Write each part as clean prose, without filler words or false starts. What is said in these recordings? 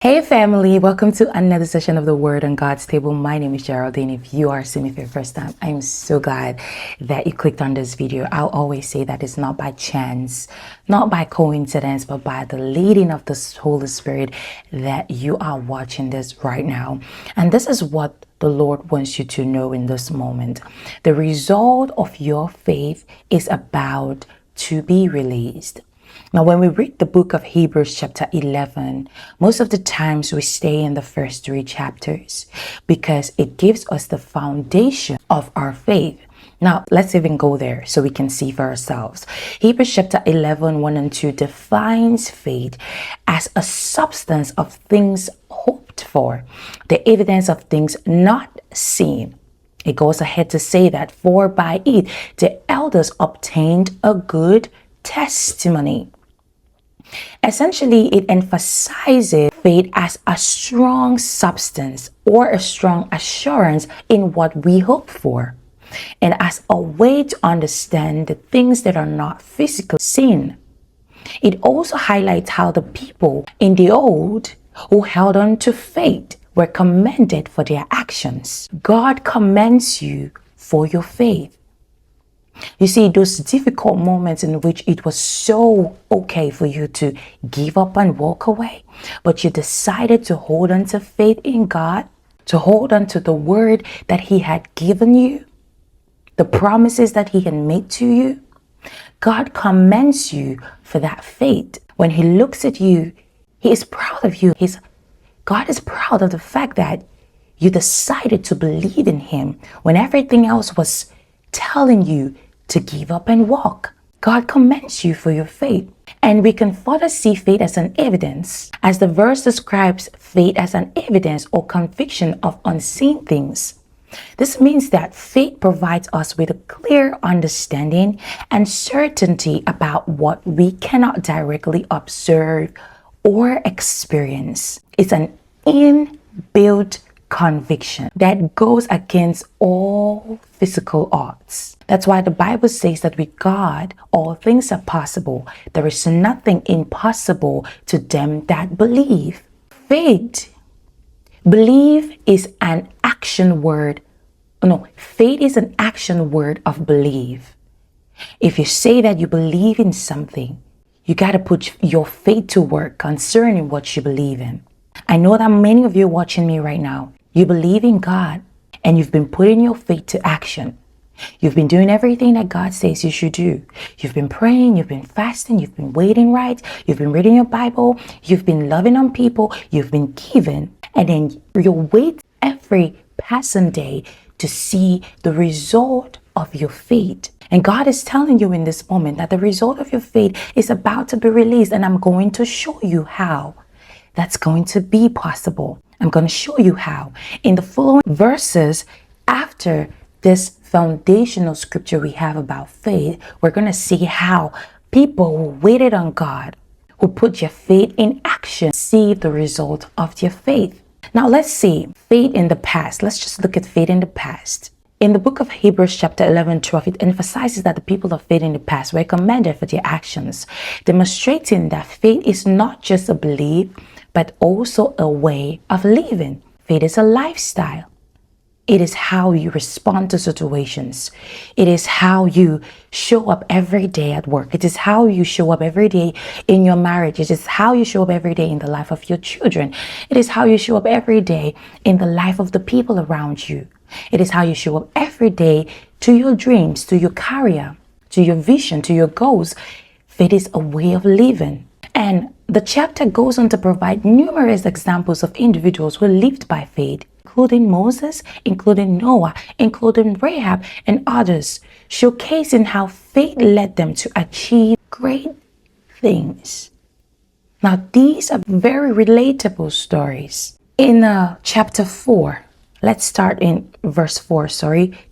Hey family, welcome to another session of the Word on God's Table. My name is Geraldine. If you are seeing me for the first time, I'm so glad that you clicked on this video. I'll always say that it's not by chance, not by coincidence, but by the leading of the Holy Spirit that you are watching this right now. And this is what the Lord wants you to know in this moment. The result of your faith is about to be released. Now, when we read the book of Hebrews chapter 11, most of the times we stay in the first three chapters because it gives us the foundation of our faith. Now, let's even go there so we can see for ourselves. Hebrews chapter 11, 1 and 2 defines faith as a substance of things hoped for, the evidence of things not seen. It goes ahead to say that, for by it the elders obtained a good testimony. Essentially, it emphasizes faith as a strong substance or a strong assurance in what we hope for, and as a way to understand the things that are not physically seen. It also highlights how the people in the old who held on to faith were commended for their actions. God commends you for your faith. You see, those difficult moments in which it was so okay for you to give up and walk away, but you decided to hold on to faith in God, to hold on to the word that He had given you, the promises that He had made to you. God commends you for that faith. When He looks at you, He is proud of you. God is proud of the fact that you decided to believe in Him when everything else was telling you to give up and walk. God commends you for your faith. And we can further see faith as an evidence, as the verse describes faith as an evidence or conviction of unseen things. This means that faith provides us with a clear understanding and certainty about what we cannot directly observe or experience. It's an inbuilt conviction that goes against all physical odds. That's why the Bible says that with God, all things are possible. There is nothing impossible to them that believe. Faith, believe is an action word. No, faith is an action word of believe. If you say that you believe in something, you got to put your faith to work concerning what you believe in. I know that many of you watching me right now, you believe in God and you've been putting your faith to action. You've been doing everything that God says you should do. You've been praying, you've been fasting, you've been waiting right, you've been reading your Bible, you've been loving on people, you've been giving, and then you wait every passing day to see the result of your faith. And God is telling you in this moment that the result of your faith is about to be released, and I'm going to show you how that's going to be possible. I'm going to show you how. In the following verses after this foundational scripture we have about faith, we're going to see how people who waited on God, who put your faith in action, see the result of their faith. Now let's see faith in the past. Let's just look at faith in the past. In the book of Hebrews chapter 11, 12, it emphasizes that the people of faith in the past were commended for their actions, demonstrating that faith is not just a belief, but also a way of living. Faith is a lifestyle. It is how you respond to situations. It is how you show up every day at work. It is how you show up every day in your marriage. It is how you show up every day in the life of your children. It is how you show up every day in the life of the people around you. It is how you show up every day to your dreams, to your career, to your vision, to your goals. Faith is a way of living. And the chapter goes on to provide numerous examples of individuals who lived by faith, including Moses, including Noah, including Rahab, and others, showcasing how faith led them to achieve great things. Now, these are very relatable stories. In chapter 4, let's start in verse 4,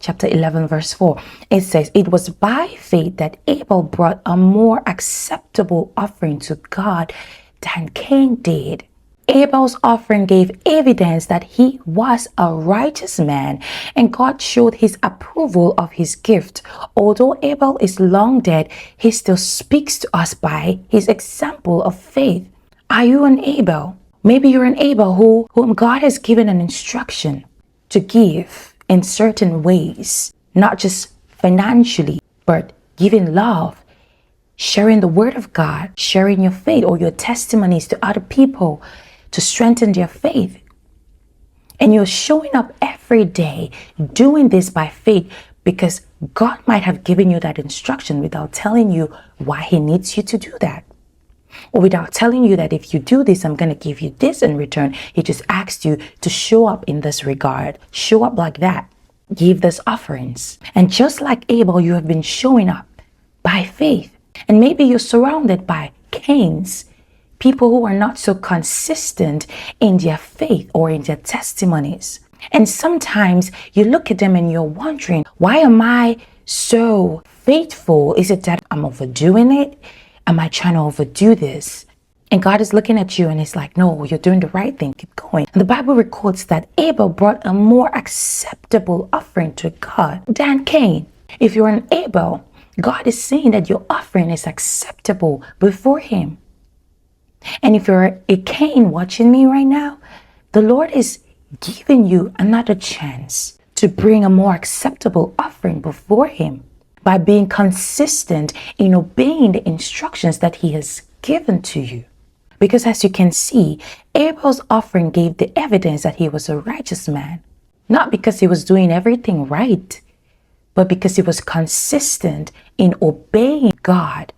chapter 11, verse 4. It says, it was by faith that Abel brought a more acceptable offering to God than Cain did. Abel's offering gave evidence that he was a righteous man, and God showed His approval of his gift. Although Abel is long dead, he still speaks to us by his example of faith. Are you an Abel? Maybe you're an Abel whom God has given an instruction to give in certain ways, not just financially, but giving love, sharing the word of God, sharing your faith or your testimonies to other people to strengthen their faith. And you're showing up every day doing this by faith because God might have given you that instruction without telling you why he needs you to do that. Or without telling you that if you do this, I'm going to give you this in return. He just asked you to show up in this regard. Show up like that. Give this offerings. And just like Abel, you have been showing up by faith. And maybe you're surrounded by Cains, people who are not so consistent in their faith or in their testimonies. And sometimes you look at them and you're wondering, why am I so faithful? Is it that I'm overdoing it? Am I trying to overdo this? And God is looking at you and he's like, no, you're doing the right thing. Keep going. And the Bible records that Abel brought a more acceptable offering to God than Cain. If you're an Abel, God is saying that your offering is acceptable before him. And if you're a Cain watching me right now, the Lord is giving you another chance to bring a more acceptable offering before him by being consistent in obeying the instructions that he has given to you. Because as you can see, Abel's offering gave the evidence that he was a righteous man, not because he was doing everything right, but because he was consistent in obeying God,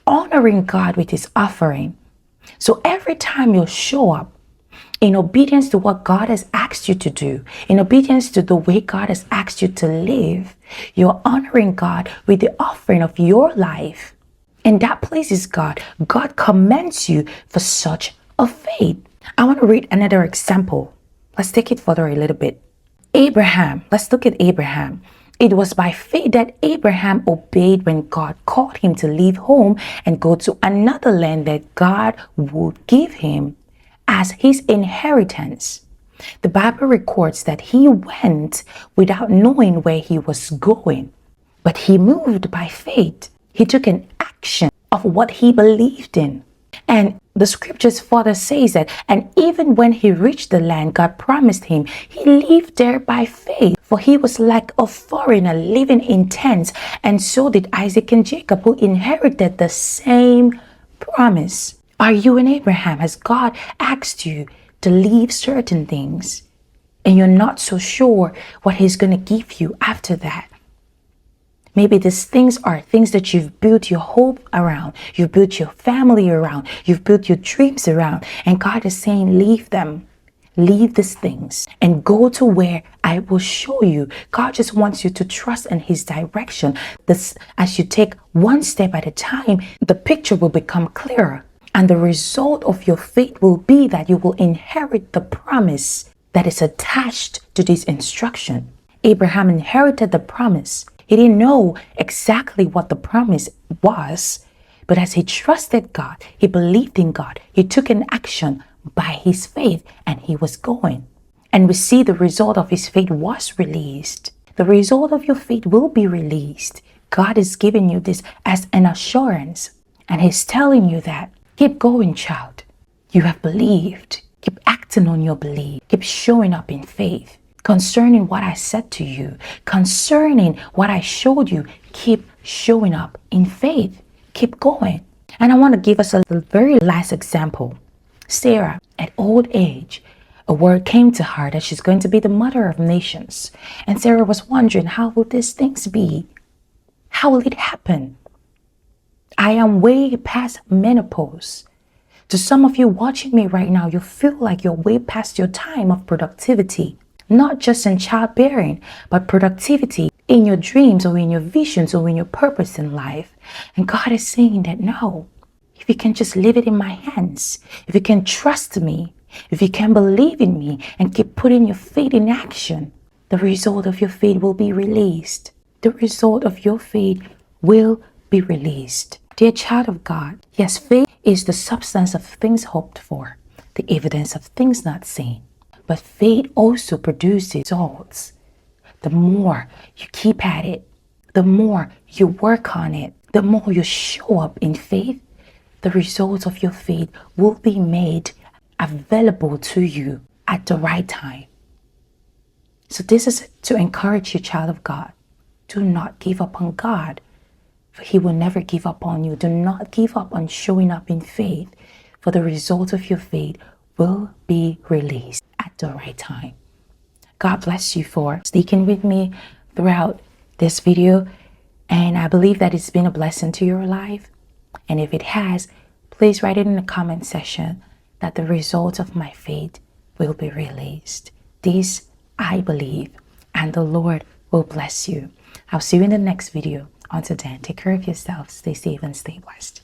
honoring God with his offering. So every time you show up in obedience to what God has asked you to do, in obedience to the way God has asked you to live, you're honoring God with the offering of your life. And that pleases God. God commends you for such a faith. I want to read another example. Let's take it further a little bit. Abraham. Let's look at Abraham. It was by faith that Abraham obeyed when God called him to leave home and go to another land that God would give him as his inheritance. The Bible records that he went without knowing where he was going, but he moved by faith. He took an action of what he believed in. And the scriptures further says that, and even when he reached the land God promised him, he lived there by faith. For he was like a foreigner living in tents, and so did Isaac and Jacob, who inherited the same promise. Are you an Abraham? Has God asked you to leave certain things and you're not so sure what he's going to give you after that? Maybe these things are things that you've built your hope around, you've built your family around, you've built your dreams around, and God is saying, leave them. Leave these things and go to where I will show you. God just wants you to trust in his direction. This, as you take one step at a time, the picture will become clearer. And the result of your faith will be that you will inherit the promise that is attached to this instruction. Abraham inherited the promise. He didn't know exactly what the promise was, but as he trusted God, he believed in God, he took an action by his faith and he was going. And we see the result of his faith was released. The result of your faith will be released. God is giving you this as an assurance, and he's telling you that keep going, child. You have believed. Keep acting on your belief. Keep showing up in faith. Concerning what I said to you, concerning what I showed you, keep showing up in faith. Keep going. And I want to give us a very last example. Sarah, at old age, a word came to her that she's going to be the mother of nations. And Sarah was wondering, how will these things be? How will it happen? I am way past menopause. To some of you watching me right now, you feel like you're way past your time of productivity. Not just in childbearing, but productivity in your dreams or in your visions or in your purpose in life. And God is saying that no, if you can just leave it in my hands, if you can trust me, if you can believe in me and keep putting your faith in action, the result of your faith will be released. The result of your faith will be released. Dear child of God, yes, faith is the substance of things hoped for, the evidence of things not seen. But faith also produces results. The more you keep at it, the more you work on it, the more you show up in faith, the results of your faith will be made available to you at the right time. So this is to encourage you, child of God. Do not give up on God, for he will never give up on you. Do not give up on showing up in faith, for the result of your faith will be released at the right time. God bless you for sticking with me throughout this video, and I believe that it's been a blessing to your life. And if it has, please write it in the comment section that the result of my faith will be released. This I believe, and the Lord will bless you. I'll see you in the next video. Until then, take care of yourself, stay safe, and stay blessed.